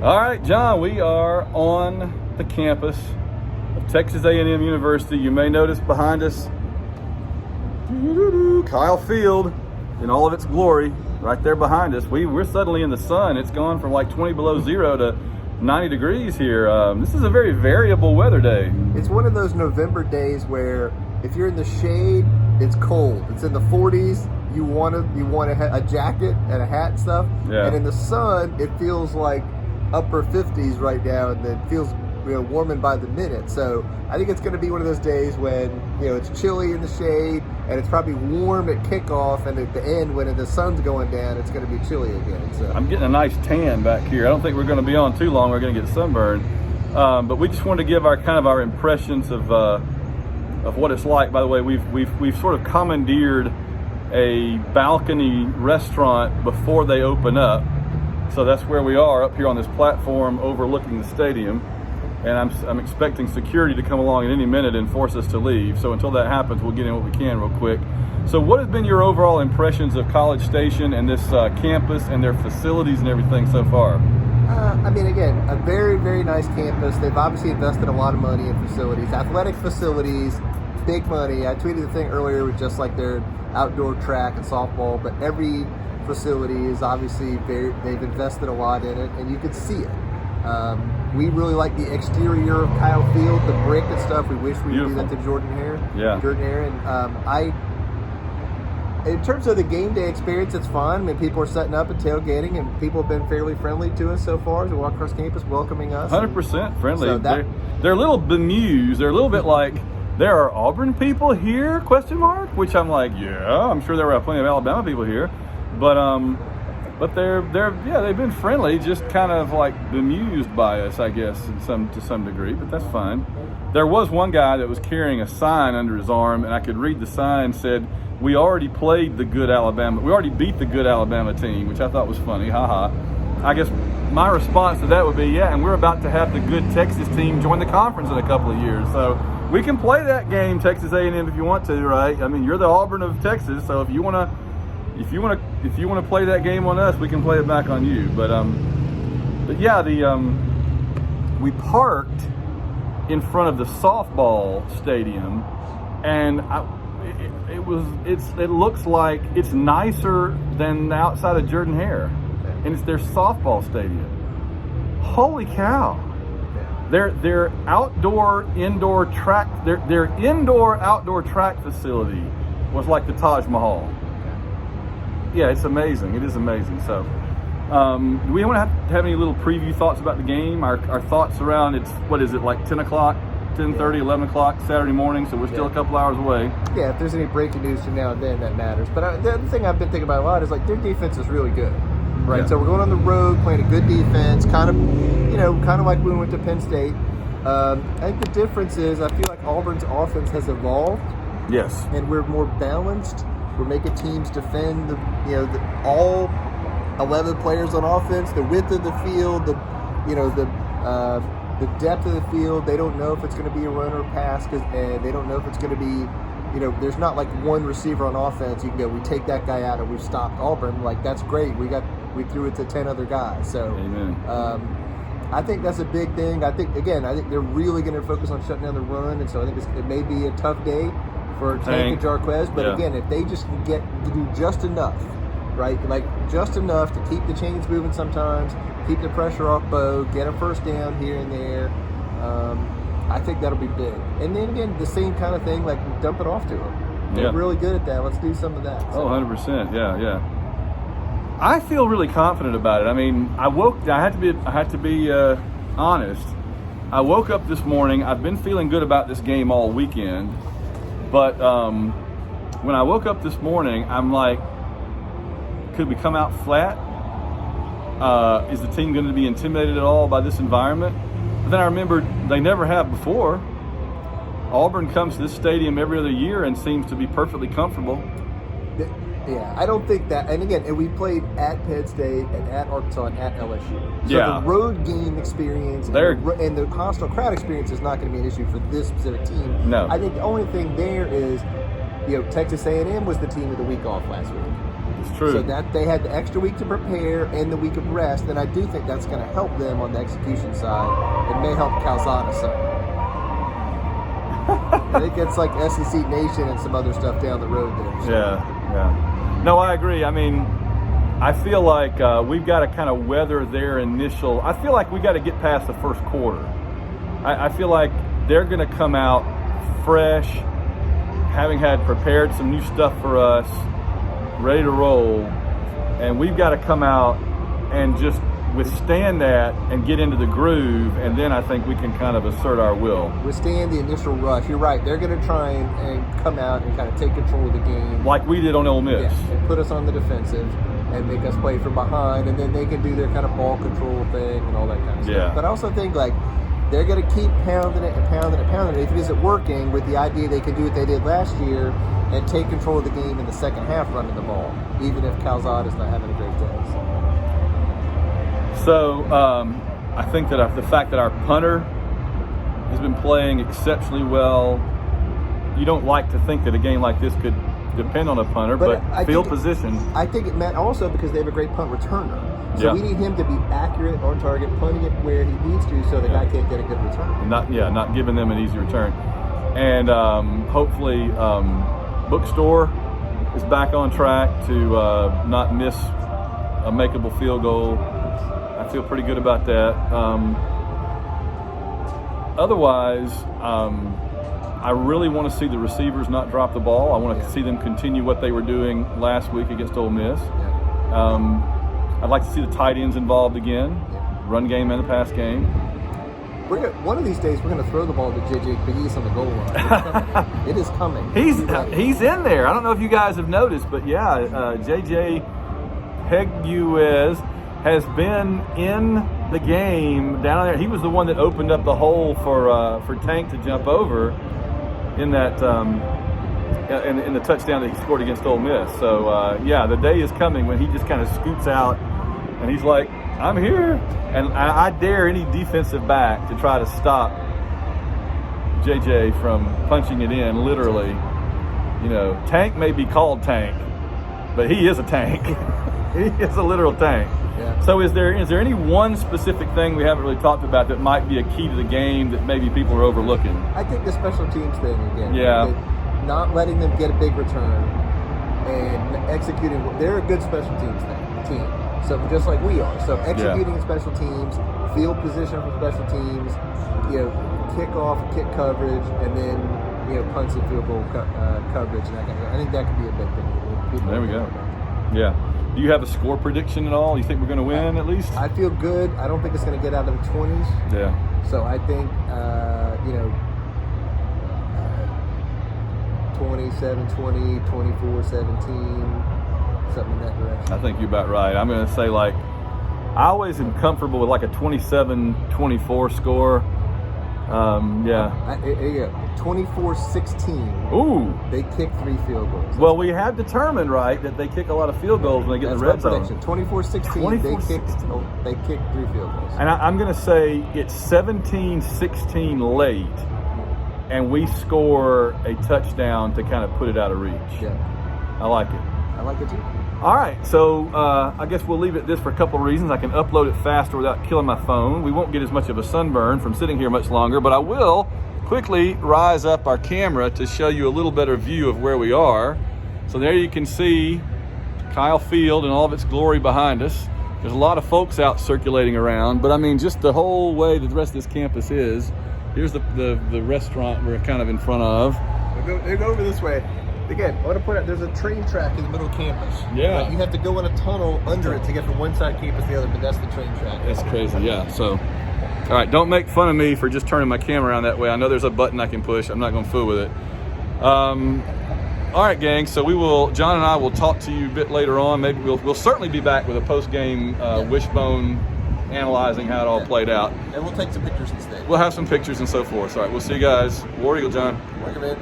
All right, John, we are on the campus of Texas A&M University. You may notice behind us, Kyle Field in all of its glory, right there behind us. We're suddenly in the sun. It's gone from like 20 below zero to 90 degrees here. This is a very variable weather day. It's one of those November days where if you're in the shade, it's cold. It's in the 40s. You want a jacket and a hat and stuff. Yeah. And in the sun, it feels like upper 50s right now, and it feels warming by the minute. So I think it's going to be one of those days when it's chilly in the shade, and it's probably warm at kickoff, and at the end when the sun's going down, it's going to be chilly again. So I'm getting a nice tan back here. I don't think we're going to be on too long. We're going to get sunburned, but we just wanted to give our impressions of what it's like. By the way, we've sort of commandeered a balcony restaurant before they open up. So that's where we are, up here on this platform overlooking the stadium. And I'm expecting security to come along at any minute and force us to leave. So until that happens, we'll get in what we can real quick. So what have been your overall impressions of College Station and this campus and their facilities and everything so far? Again, a very, very nice campus. They've obviously invested a lot of money in facilities, athletic facilities, big money. I tweeted the thing earlier with just like their outdoor track and softball, but every facility is obviously they've invested a lot in it, and you can see it. We really like the exterior of Kyle Field, the brick and stuff. We wish we could do that to Jordan Hare. Yeah. Jordan Hare. And in terms of the game day experience, it's fun. I mean, people are setting up and tailgating, and people have been fairly friendly to us so far as we walk across campus, welcoming us. 100% friendly. So they're a little bemused. They're a little bit like, there are Auburn people here? ? Which I'm like, yeah, I'm sure there were plenty of Alabama people here. But they've been friendly, just kind of like bemused by us, I guess, to some degree. But that's fine. There was one guy that was carrying a sign under his arm, and I could read the sign said, "We already played the good Alabama. We already beat the good Alabama team," which I thought was funny. Ha. I guess my response to that would be, yeah, and we're about to have the good Texas team join the conference in a couple of years, so we can play that game, Texas A&M, if you want to, right? I mean, you're the Auburn of Texas, so if you want to play that game on us, we can play it back on you. But yeah, we parked in front of the softball stadium, and it looks like it's nicer than the outside of Jordan Hare, and it's their softball stadium. Holy cow! Their indoor track outdoor track facility was like the Taj Mahal. Yeah, it's amazing. It is amazing. So, do we want to have any little preview thoughts about the game? Our thoughts around like 10 o'clock, 10:30, 11 o'clock Saturday morning, so we're still a couple hours away. Yeah, if there's any breaking news from now and then, that matters. But the other thing I've been thinking about a lot is like their defense is really good, right? Yeah. So we're going on the road, playing a good defense, kind of like when we went to Penn State. I think the difference is I feel like Auburn's offense has evolved. Yes. And we're more balanced. We're making teams defend all 11 players on offense, the width of the field, the depth of the field. They don't know if it's going to be a run or a pass, and they don't know if it's going to be, there's not like one receiver on offense. You can go, we take that guy out and we've stopped Auburn. Like, that's great. We threw it to 10 other guys. So, amen. I think that's a big thing. I think they're really going to focus on shutting down the run, and so I think it may be a tough day for Tank and Jarquez, but again, if they just can get to do just enough, right? Like just enough to keep the chains moving sometimes, keep the pressure off Bo, get a first down here and there, I think that'll be big. And then again, the same kind of thing, like dump it off to them. They're really good at that. Let's do some of that. So. 100%. Yeah. I feel really confident about it. I mean, I had to be honest. I woke up this morning. I've been feeling good about this game all weekend. But when I woke up this morning, I'm like, could we come out flat? Is the team going to be intimidated at all by this environment? But then I remembered they never have before. Auburn comes to this stadium every other year and seems to be perfectly comfortable. Yeah, I don't think that. And again, we played at Penn State and at Arkansas and at LSU. So the road game experience and the hostile crowd experience is not going to be an issue for this specific team. No. I think the only thing there is, Texas A&M was the team of the week off last week. It's true. So that they had the extra week to prepare and the week of rest, and I do think that's going to help them on the execution side. It may help Calzada some. I think it's like SEC Nation and some other stuff down the road there. So. Yeah. No, I agree. I mean, I feel like we've got to kind of weather their initial. I feel like we got to get past the first quarter. I feel like they're going to come out fresh, having had prepared some new stuff for us, ready to roll, and we've got to come out and just withstand that and get into the groove, and then I think we can kind of assert our will. Withstand the initial rush. You're right. They're going to try and come out and kind of take control of the game. Like we did on Ole Miss. Yeah, and put us on the defensive and make us play from behind, and then they can do their kind of ball control thing and all that kind of stuff. But I also think, like, they're going to keep pounding it and pounding it and pounding it if it isn't working, with the idea they can do what they did last year and take control of the game in the second half running the ball, even if Calzada's not having a great day. So I think that the fact that our punter has been playing exceptionally well, you don't like to think that a game like this could depend on a punter, but field position. I think it meant also because they have a great punt returner. So we need him to be accurate on target, punting it where he needs to, so the guy can't get a good return. Not giving them an easy return. And hopefully Bookstore is back on track to not miss a makeable field goal. I feel pretty good about that. Otherwise, I really want to see the receivers not drop the ball. I want to see them continue what they were doing last week against Ole Miss. I'd like to see the tight ends involved again, run game and the pass game. One of these days, we're going to throw the ball to J.J. Pegues on the goal line. It is coming. He's in there. I don't know if you guys have noticed, but J.J. Pegues has been in the game down there. He was the one that opened up the hole for Tank to jump over in that in the touchdown that he scored against Ole Miss. So the day is coming when he just kind of scoots out and he's like, I'm here. And I dare any defensive back to try to stop JJ from punching it in, literally. You know, Tank may be called Tank, but he is a tank. He is a literal tank. Yeah. So is there any one specific thing we haven't really talked about that might be a key to the game that maybe people are overlooking? I think the special teams thing again. Yeah. Not letting them get a big return and executing. They're a good special teams team. So just like we are. So executing special teams, field position for special teams, kick off, kick coverage, and then punts and field goal coverage and that kind of thing. I think that could be a big thing. There we go. Yeah. Do you have a score prediction at all? You think we're going to win at least? I feel good. I don't think it's going to get out of the 20s. Yeah. So I think 27-20, 24-17. Something in that direction. I think you're about right. I'm going to say, I always am comfortable with a 27-24 score. 24-16. Ooh. They kick 3 field goals. Well, we have determined, right, that they kick a lot of field goals when they get in the red zone. 24-16, they kick 3 field goals. And I'm going to say it's 17-16 late, and we score a touchdown to kind of put it out of reach. Yeah. I like it. I like it too. All right, so I guess we'll leave it at this for a couple of reasons. I can upload it faster without killing my phone. We won't get as much of a sunburn from sitting here much longer, but I will quickly rise up our camera to show you a little better view of where we are. So there you can see Kyle Field and all of its glory behind us. There's a lot of folks out circulating around, but I mean, just the whole way the rest of this campus is. Here's the restaurant we're kind of in front of. They go over this way. Again, I want to point out there's a train track in the middle of campus. Yeah. Like you have to go in a tunnel under it to get from one side of campus to the other, but that's the train track. That's crazy, yeah. So, all right, don't make fun of me for just turning my camera around that way. I know there's a button I can push. I'm not going to fool with it. All right, gang. So John and I will talk to you a bit later on. Maybe we'll certainly be back with a post-game wishbone analyzing how it all played out. And we'll take some pictures instead. We'll have some pictures and so forth. All right, we'll see you guys. War Eagle, John. Welcome in.